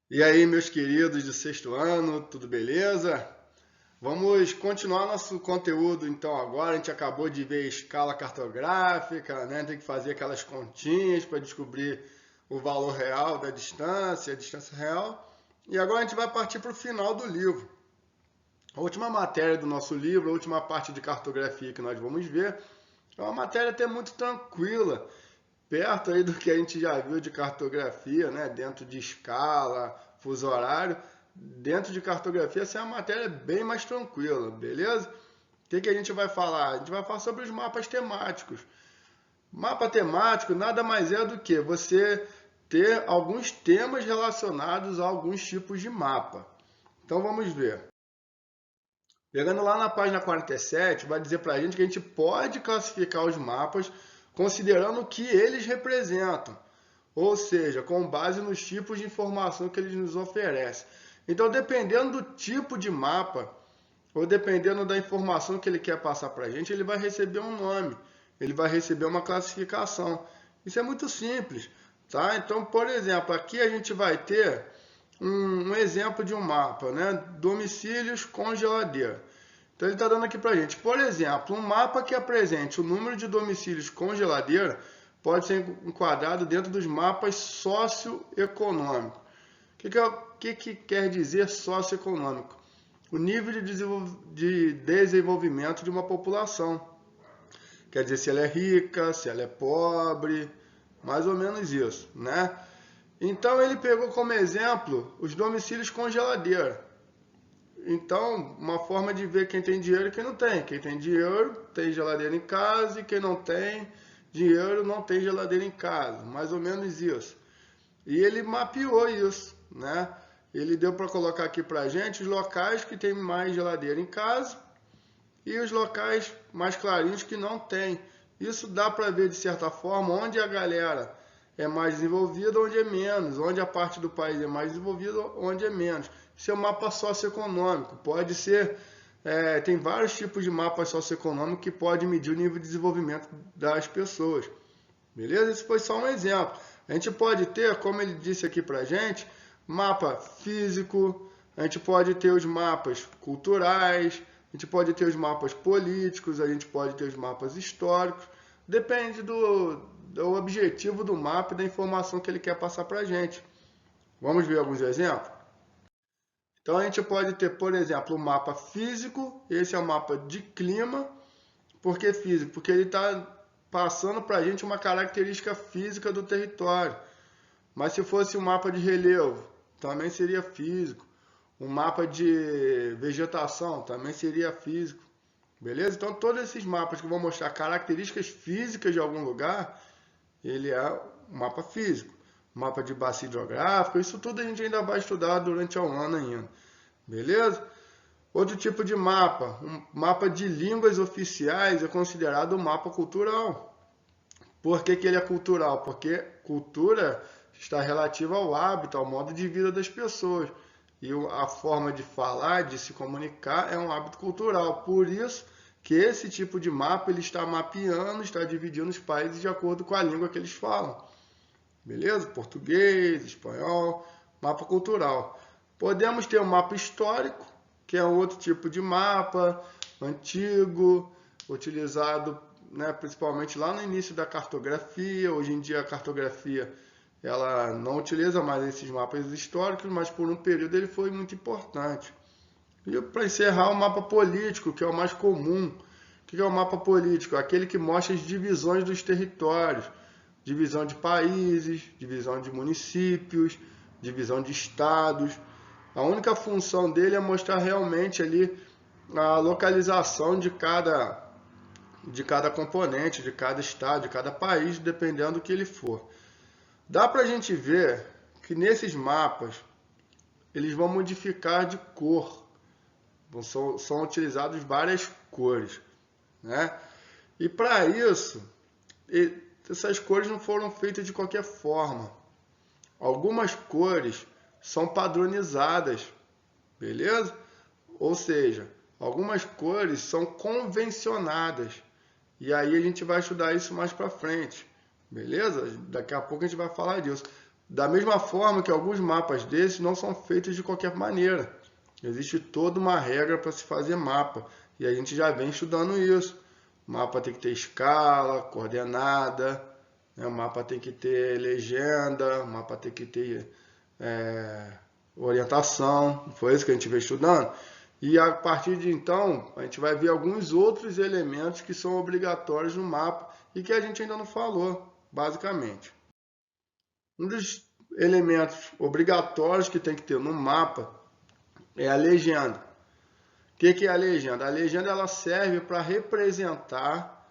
E aí, meus queridos do sexto ano, tudo beleza? Vamos continuar nosso conteúdo então agora. A gente acabou de ver a escala cartográfica, né? Tem que fazer aquelas continhas para descobrir o valor real da distância, a distância real. E agora a gente vai partir para o final do livro. A última matéria do nosso livro, a última parte de cartografia que nós vamos ver, é uma matéria até muito tranquila, perto aí do que a gente já viu de cartografia, né? Dentro de escala, fuso horário. Dentro de cartografia, essa é uma matéria bem mais tranquila, beleza? O que a gente vai falar? A gente vai falar sobre os mapas temáticos. Mapa temático nada mais é do que você ter alguns temas relacionados a alguns tipos de mapa. Então vamos ver. Pegando lá na página 47, vai dizer para a gente que a gente pode classificar os mapas considerando o que eles representam, ou seja, com base nos tipos de informação que eles nos oferecem. Então, dependendo do tipo de mapa, ou dependendo da informação que ele quer passar para a gente, ele vai receber um nome, ele vai receber uma classificação. Isso é muito simples, tá? Então, por exemplo, aqui a gente vai ter um exemplo de um mapa, né? Domicílios com geladeira. Então ele está dando aqui para a gente, por exemplo, um mapa que apresente o número de domicílios com geladeira pode ser enquadrado dentro dos mapas socioeconômicos. O que quer dizer socioeconômico? O nível de desenvolvimento de uma população. Quer dizer, se ela é rica, se ela é pobre, mais ou menos isso, né? Então ele pegou como exemplo os domicílios com geladeira. Então, uma forma de ver quem tem dinheiro e quem não tem. Quem tem dinheiro tem geladeira em casa e quem não tem dinheiro não tem geladeira em casa. Mais ou menos isso. E ele mapeou isso, né? Ele deu para colocar aqui para a gente os locais que tem mais geladeira em casa e os locais mais clarinhos que não tem. Isso dá para ver, de certa forma, onde a galera é mais desenvolvida, onde é menos, onde a parte do país é mais desenvolvida, onde é menos. Isso é um mapa socioeconômico, pode ser, tem vários tipos de mapas socioeconômicos que podem medir o nível de desenvolvimento das pessoas. Beleza? Isso foi só um exemplo. A gente pode ter, como ele disse aqui pra gente, mapa físico, a gente pode ter os mapas culturais, a gente pode ter os mapas políticos, a gente pode ter os mapas históricos. Depende do objetivo do mapa e da informação que ele quer passar pra gente. Vamos ver alguns exemplos? Então a gente pode ter, por exemplo, o mapa físico, esse é o mapa de clima. Por que físico? Porque ele está passando para a gente uma característica física do território. Mas se fosse um mapa de relevo, também seria físico. Um mapa de vegetação também seria físico. Beleza? Então todos esses mapas que vão mostrar características físicas de algum lugar, ele é um mapa físico. Mapa de bacia hidrográfica, isso tudo a gente ainda vai estudar durante o ano ainda. Beleza? Outro tipo de mapa, um mapa de línguas oficiais é considerado um mapa cultural. Por que ele é cultural? Porque cultura está relativa ao hábito, ao modo de vida das pessoas. E a forma de falar, de se comunicar é um hábito cultural. Por isso que esse tipo de mapa ele está mapeando, está dividindo os países de acordo com a língua que eles falam. Beleza? Português, espanhol, mapa cultural. Podemos ter um mapa histórico, que é um outro tipo de mapa, antigo, utilizado, né, principalmente lá no início da cartografia. Hoje em dia a cartografia ela não utiliza mais esses mapas históricos, mas por um período ele foi muito importante. E para encerrar, o mapa político, que é o mais comum. O que é o mapa político? Aquele que mostra as divisões dos territórios. Divisão de países, divisão de municípios, divisão de estados. A única função dele é mostrar realmente ali a localização de cada componente, de cada estado, de cada país, dependendo do que ele for. Dá para a gente ver que nesses mapas eles vão modificar de cor. São utilizadas várias cores, né? E para isso, essas cores não foram feitas de qualquer forma. Algumas cores são padronizadas, beleza? Ou seja, algumas cores são convencionadas. E aí a gente vai estudar isso mais para frente, beleza? Daqui a pouco a gente vai falar disso. Da mesma forma que alguns mapas desses não são feitos de qualquer maneira. Existe toda uma regra para se fazer mapa. E a gente já vem estudando isso. O mapa tem que ter escala, coordenada, né? O mapa tem que ter legenda, o mapa tem que ter orientação. Foi isso que a gente veio estudando. E a partir de então, a gente vai ver alguns outros elementos que são obrigatórios no mapa e que a gente ainda não falou, basicamente. Um dos elementos obrigatórios que tem que ter no mapa é a legenda. O que é a legenda? A legenda ela serve para representar,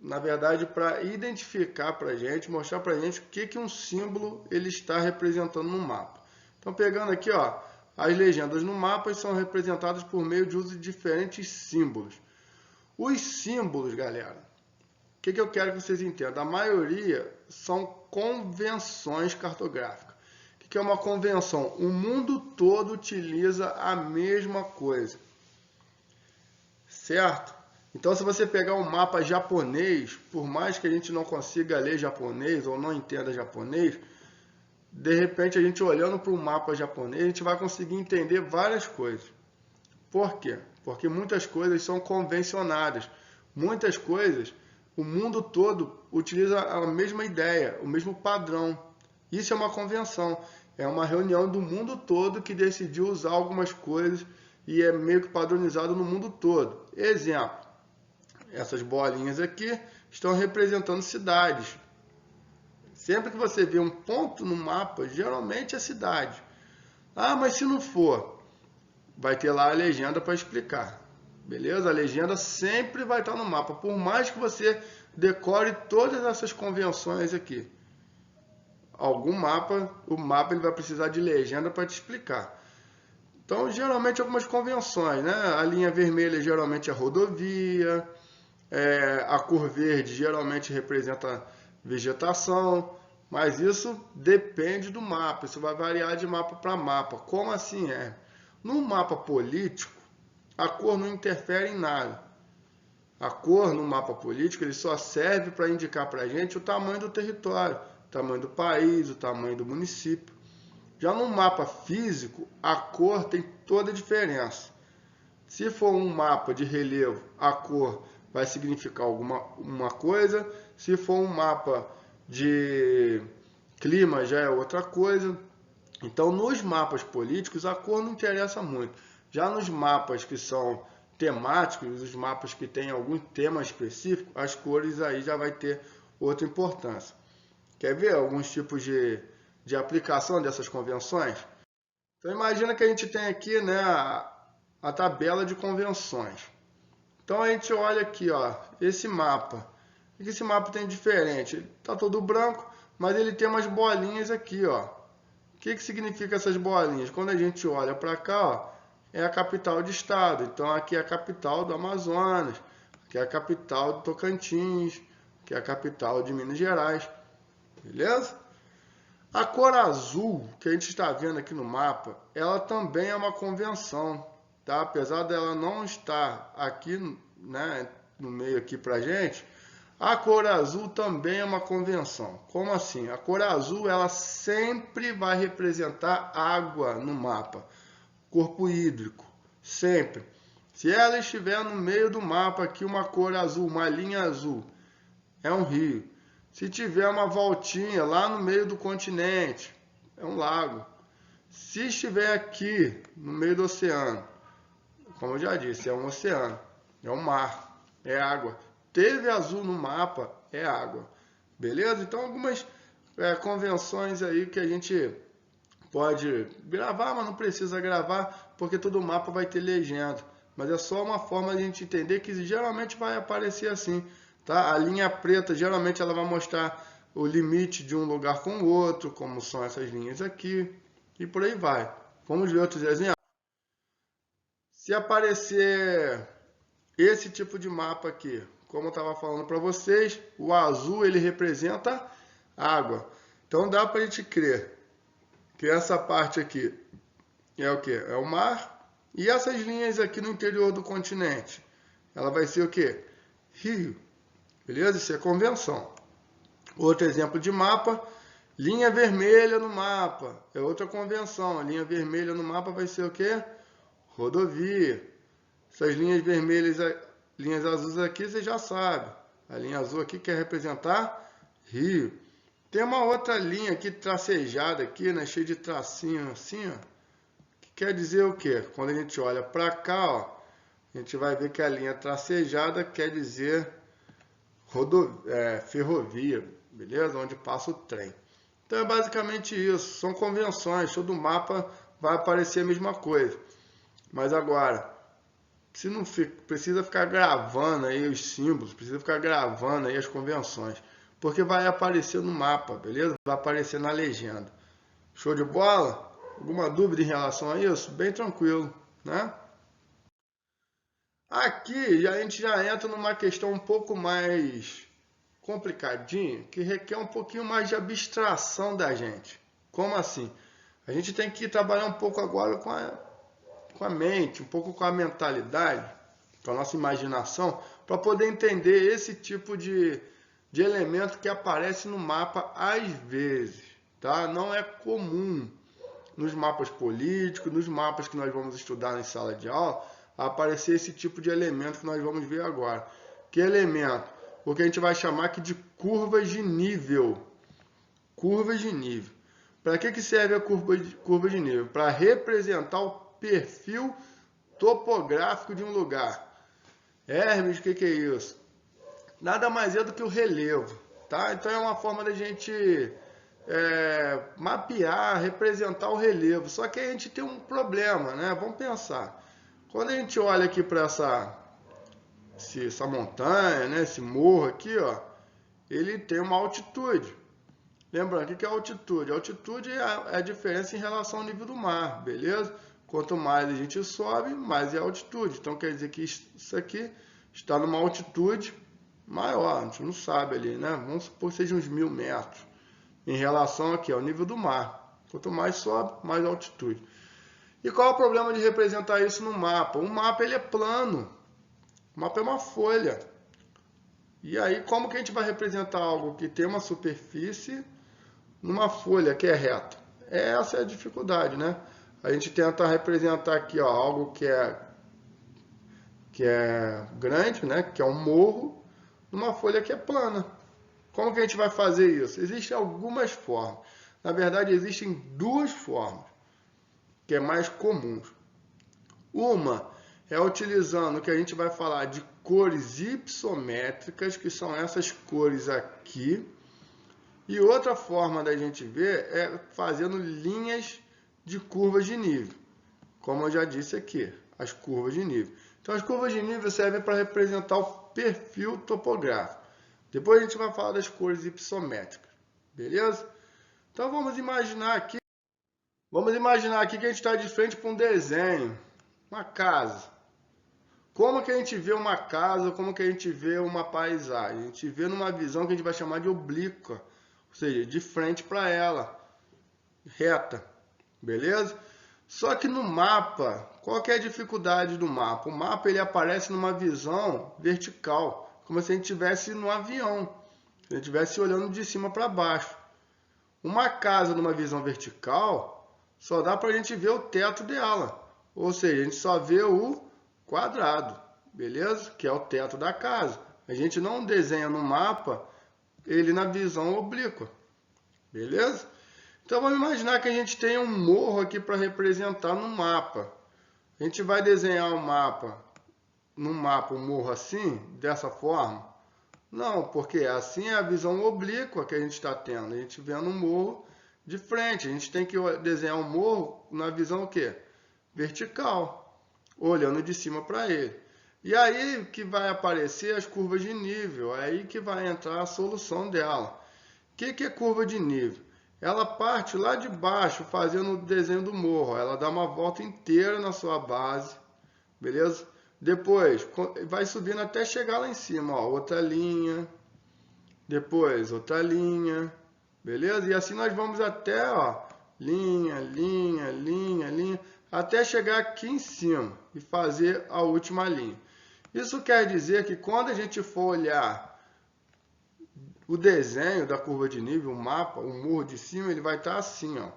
na verdade, para identificar para a gente, mostrar para a gente o que um símbolo ele está representando no mapa. Então, pegando aqui, ó, as legendas no mapa são representadas por meio de uso de diferentes símbolos. Os símbolos, galera, o que eu quero que vocês entendam? A maioria são convenções cartográficas. O que é uma convenção? O mundo todo utiliza a mesma coisa. Certo? Então, se você pegar um mapa japonês, por mais que a gente não consiga ler japonês ou não entenda japonês, de repente a gente olhando para um mapa japonês, a gente vai conseguir entender várias coisas. Por quê? Porque muitas coisas são convencionadas. Muitas coisas, o mundo todo utiliza a mesma ideia, o mesmo padrão. Isso é uma convenção. É uma reunião do mundo todo que decidiu usar algumas coisas e é meio que padronizado no mundo todo. Exemplo, essas bolinhas aqui estão representando cidades. Sempre que você vê um ponto no mapa, geralmente é cidade. Ah, mas se não for, vai ter lá a legenda para explicar. Beleza? A legenda sempre vai estar no mapa, por mais que você decore todas essas convenções aqui. O mapa ele vai precisar de legenda para te explicar. Então, geralmente algumas convenções, né? A linha vermelha geralmente é rodovia, a cor verde geralmente representa vegetação, mas isso depende do mapa, isso vai variar de mapa para mapa. Como assim é? No mapa político, a cor não interfere em nada. A cor no mapa político ele só serve para indicar para a gente o tamanho do território, o tamanho do país, o tamanho do município. Já no mapa físico, a cor tem toda a diferença. Se for um mapa de relevo, a cor vai significar uma coisa. Se for um mapa de clima, já é outra coisa. Então, nos mapas políticos, a cor não interessa muito. Já nos mapas que são temáticos, os mapas que têm algum tema específico, as cores aí já vai ter outra importância. Quer ver alguns tipos de aplicação dessas convenções? Então imagina que a gente tem aqui, né, a tabela de convenções. Então a gente olha aqui, ó, esse mapa. O que esse mapa tem de diferente? Ele está todo branco, mas ele tem umas bolinhas aqui, ó. O que significa essas bolinhas? Quando a gente olha para cá, ó, é a capital de estado. Então aqui é a capital do Amazonas, aqui é a capital do Tocantins, aqui é a capital de Minas Gerais. Beleza? A cor azul que a gente está vendo aqui no mapa, ela também é uma convenção, tá? Apesar dela não estar aqui, né, no meio aqui pra gente, a cor azul também é uma convenção. Como assim? A cor azul ela sempre vai representar água no mapa, corpo hídrico, sempre. Se ela estiver no meio do mapa aqui uma cor azul, uma linha azul, é um rio. Se tiver uma voltinha lá no meio do continente, é um lago. Se estiver aqui no meio do oceano, como eu já disse, é um oceano, é um mar, é água. Teve azul no mapa, é água. Beleza? Então algumas convenções aí que a gente pode gravar, mas não precisa gravar, porque todo mapa vai ter legenda. Mas é só uma forma de a gente entender que geralmente vai aparecer assim. Tá? A linha preta geralmente ela vai mostrar o limite de um lugar com o outro, como são essas linhas aqui, e por aí vai. Vamos ver outros exemplos. Se aparecer esse tipo de mapa aqui, como eu estava falando para vocês, o azul ele representa água. Então dá para a gente crer que essa parte aqui é o que? É o mar. E essas linhas aqui no interior do continente, ela vai ser o que? Rio. Beleza? Isso é convenção. Outro exemplo de mapa Linha vermelha no mapa é outra convenção. A linha vermelha no mapa vai ser o quê? Rodovia. Essas linhas vermelhas, linhas azuis aqui, você já sabe. A linha azul aqui quer representar rio. Tem uma outra linha aqui tracejada aqui, né, cheia de tracinho assim, ó, que quer dizer o quê? Quando a gente olha para cá, ó, a gente vai ver que a linha tracejada quer dizer ferrovia, beleza? Onde passa o trem. Então é basicamente isso, são convenções, todo mapa vai aparecer a mesma coisa. Mas agora, se não precisa ficar gravando aí os símbolos, precisa ficar gravando aí as convenções, porque vai aparecer no mapa, beleza? Vai aparecer na legenda. Show de bola? Alguma dúvida em relação a isso? Bem tranquilo, né? Aqui a gente já entra numa questão um pouco mais complicadinha, que requer um pouquinho mais de abstração da gente. Como assim? A gente tem que trabalhar um pouco agora com a mente, um pouco com a mentalidade, com a nossa imaginação, para poder entender esse tipo de elemento que aparece no mapa às vezes, tá? Não é comum nos mapas políticos, nos mapas que nós vamos estudar em sala de aula, aparecer esse tipo de elemento que nós vamos ver agora. Que elemento? O que a gente vai chamar aqui de curvas de nível. Curvas de nível. Para que serve a curva de nível? Para representar o perfil topográfico de um lugar. Hermes, o que é isso? Nada mais é do que o relevo, tá? Então é uma forma da gente mapear, representar o relevo. Só que a gente tem um problema, né? Vamos pensar. Quando a gente olha aqui para essa montanha, né? Esse morro aqui, ó, ele tem uma altitude. Lembrando, o que é altitude? A altitude é a diferença em relação ao nível do mar, beleza? Quanto mais a gente sobe, mais é a altitude. Então quer dizer que isso aqui está numa altitude maior, a gente não sabe ali, né? Vamos supor que seja uns 1000 metros em relação aqui ao nível do mar. Quanto mais sobe, mais altitude. E qual é o problema de representar isso no mapa? O mapa ele é plano. O mapa é uma folha. E aí como que a gente vai representar algo que tem uma superfície numa folha que é reta? Essa é a dificuldade, né? A gente tenta representar aqui, ó, algo que é grande, né? Que é um morro, numa folha que é plana. Como que a gente vai fazer isso? Existem algumas formas. Na verdade, existem duas formas, que é mais comuns. Uma é utilizando o que a gente vai falar de cores hipossométricas, que são essas cores aqui. E outra forma da gente ver é fazendo linhas de curvas de nível. Como eu já disse aqui, as curvas de nível. Então, as curvas de nível servem para representar o perfil topográfico. Depois a gente vai falar das cores hipossométricas, beleza? Então vamos imaginar aqui que a gente está de frente para um desenho, uma casa. Como que a gente vê uma casa, como que a gente vê uma paisagem? A gente vê numa visão que a gente vai chamar de oblíqua, ou seja, de frente para ela, reta, beleza? Só que no mapa, qual que é a dificuldade do mapa? O mapa ele aparece numa visão vertical, como se a gente estivesse no avião, se a gente estivesse olhando de cima para baixo. Uma casa numa visão vertical, só dá para a gente ver o teto dela, ou seja, a gente só vê o quadrado, beleza? Que é o teto da casa. A gente não desenha no mapa ele na visão oblíqua, beleza? Então vamos imaginar que a gente tem um morro aqui para representar no mapa. A gente vai desenhar um mapa, um morro assim, dessa forma? Não, porque assim é a visão oblíqua que a gente está tendo. A gente vendo um morro de frente. A gente tem que desenhar um morro na visão o quê? Vertical, olhando de cima para ele. E aí que vai aparecer as curvas de nível, é aí que vai entrar a solução dela. O que é curva de nível? Ela parte lá de baixo, fazendo o desenho do morro. Ela dá uma volta inteira na sua base, beleza? Depois, vai subindo até chegar lá em cima, ó, outra linha. Depois, outra linha, beleza? E assim nós vamos até, ó, linha, linha, linha, linha, até chegar aqui em cima e fazer a última linha. Isso quer dizer que quando a gente for olhar o desenho da curva de nível, o mapa, o morro de cima, ele vai estar assim, ó,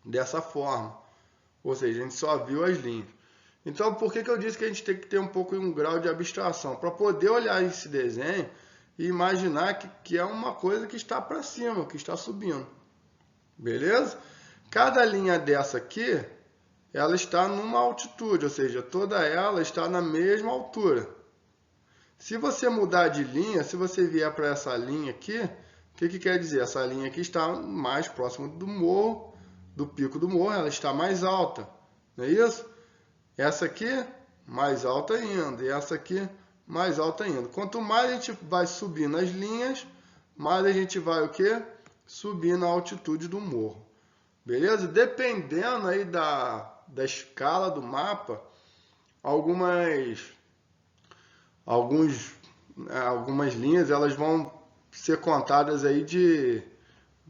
dessa forma. Ou seja, a gente só viu as linhas. Então, por que eu disse que a gente tem que ter um pouco um grau de abstração? Para poder olhar esse desenho e imaginar que é uma coisa que está para cima, que está subindo. Beleza? Cada linha dessa aqui, ela está numa altitude, ou seja, toda ela está na mesma altura. Se você mudar de linha, se você vier para essa linha aqui, o que quer dizer? Essa linha aqui está mais próxima do morro, do pico do morro, ela está mais alta, não é isso? Essa aqui, mais alta ainda, e essa aqui, mais alta ainda. Quanto mais a gente vai subindo as linhas, mais a gente vai o quê? Subindo a altitude do morro. Beleza? Dependendo aí da escala do mapa, algumas linhas elas vão ser contadas aí de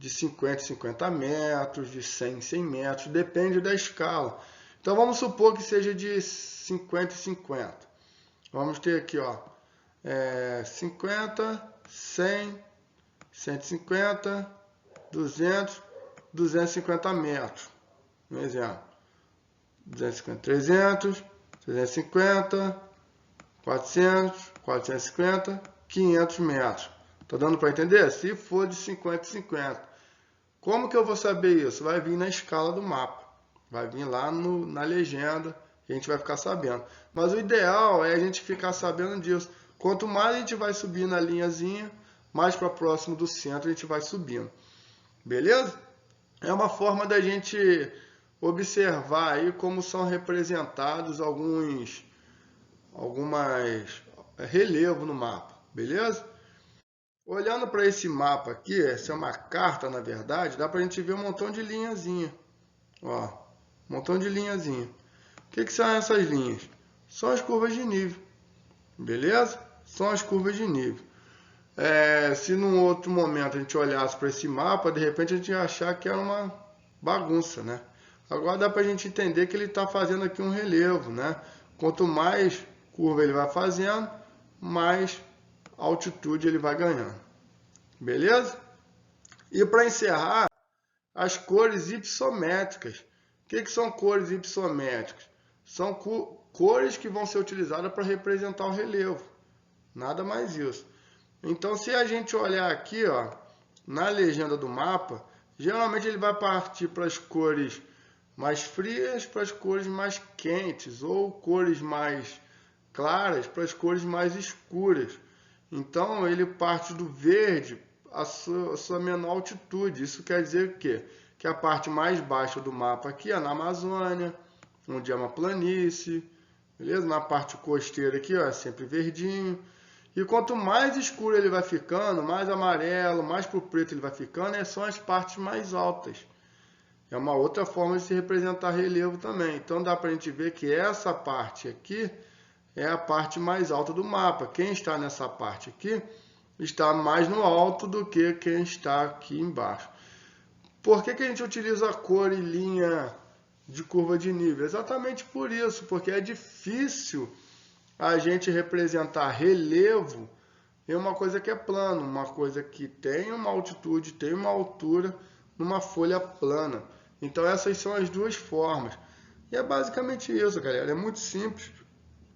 50 em 50 metros, de 100 em 100 metros, depende da escala. Então vamos supor que seja de 50 em 50. Vamos ter aqui, ó, 50, 100, 150, 200, 250 metros. Um exemplo. 250, 300, 350, 400, 450, 500 metros. Tá dando para entender? Se for de 50 em 50. Como que eu vou saber isso? Vai vir na escala do mapa. Vai vir lá na legenda e a gente vai ficar sabendo. Mas o ideal é a gente ficar sabendo disso. Quanto mais a gente vai subir na linhazinha, mais para próximo do centro a gente vai subindo. Beleza? É uma forma da gente observar aí como são representados algumas relevo no mapa. Beleza? Olhando para esse mapa aqui, essa é uma carta na verdade, dá para a gente ver um montão de linhazinha. Ó, um montão de linhazinha. O que são essas linhas? São as curvas de nível. Beleza? São as curvas de nível. Se num outro momento a gente olhasse para esse mapa, de repente a gente ia achar que era uma bagunça, né? Agora dá para a gente entender que ele está fazendo aqui um relevo, né? Quanto mais curva ele vai fazendo, mais altitude ele vai ganhando. Beleza? E para encerrar, as cores hipossométricas. O que são cores hipossométricas? São cores que vão ser utilizadas para representar o relevo. Nada mais isso. Então, se a gente olhar aqui, ó, na legenda do mapa, geralmente ele vai partir para as cores mais frias, para as cores mais quentes, ou cores mais claras para as cores mais escuras. Então, ele parte do verde a sua menor altitude. Isso quer dizer o quê? Que a parte mais baixa do mapa aqui é na Amazônia, onde é uma planície, beleza? Na parte costeira aqui, ó, é sempre verdinho. E quanto mais escuro ele vai ficando, mais amarelo, mais para o preto ele vai ficando, são as partes mais altas. É uma outra forma de se representar relevo também. Então dá para a gente ver que essa parte aqui é a parte mais alta do mapa. Quem está nessa parte aqui está mais no alto do que quem está aqui embaixo. Por que a gente utiliza a cor e linha de curva de nível? Exatamente por isso, porque é difícil a gente representar relevo em uma coisa que é plano, uma coisa que tem uma altitude, tem uma altura, numa folha plana. Então essas são as duas formas. E é basicamente isso, galera. É muito simples.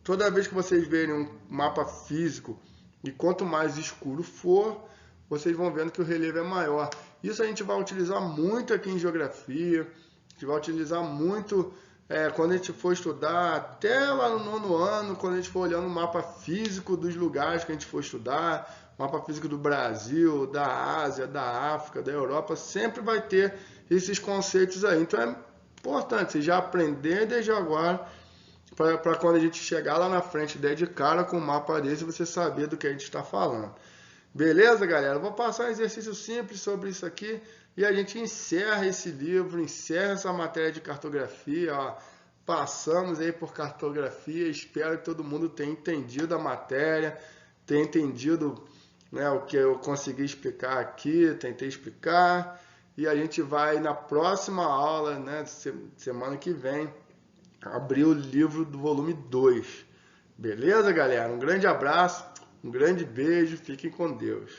Toda vez que vocês verem um mapa físico e quanto mais escuro for, vocês vão vendo que o relevo é maior. Isso a gente vai utilizar muito aqui em geografia, a gente vai utilizar muito quando a gente for estudar, até lá no 9º ano, quando a gente for olhando o mapa físico dos lugares que a gente for estudar, mapa físico do Brasil, da Ásia, da África, da Europa, sempre vai ter esses conceitos aí. Então é importante você já aprender desde agora, para quando a gente chegar lá na frente, der de cara com o mapa desse, você saber do que a gente está falando. Beleza, galera? Eu vou passar um exercício simples sobre isso aqui e a gente encerra esse livro, encerra essa matéria de cartografia. Ó. Passamos aí por cartografia, espero que todo mundo tenha entendido a matéria, tenha entendido, né, o que eu consegui explicar aqui, tentei explicar. E a gente vai na próxima aula, né, semana que vem, abrir o livro do volume 2. Beleza, galera? Um grande abraço, um grande beijo, fiquem com Deus.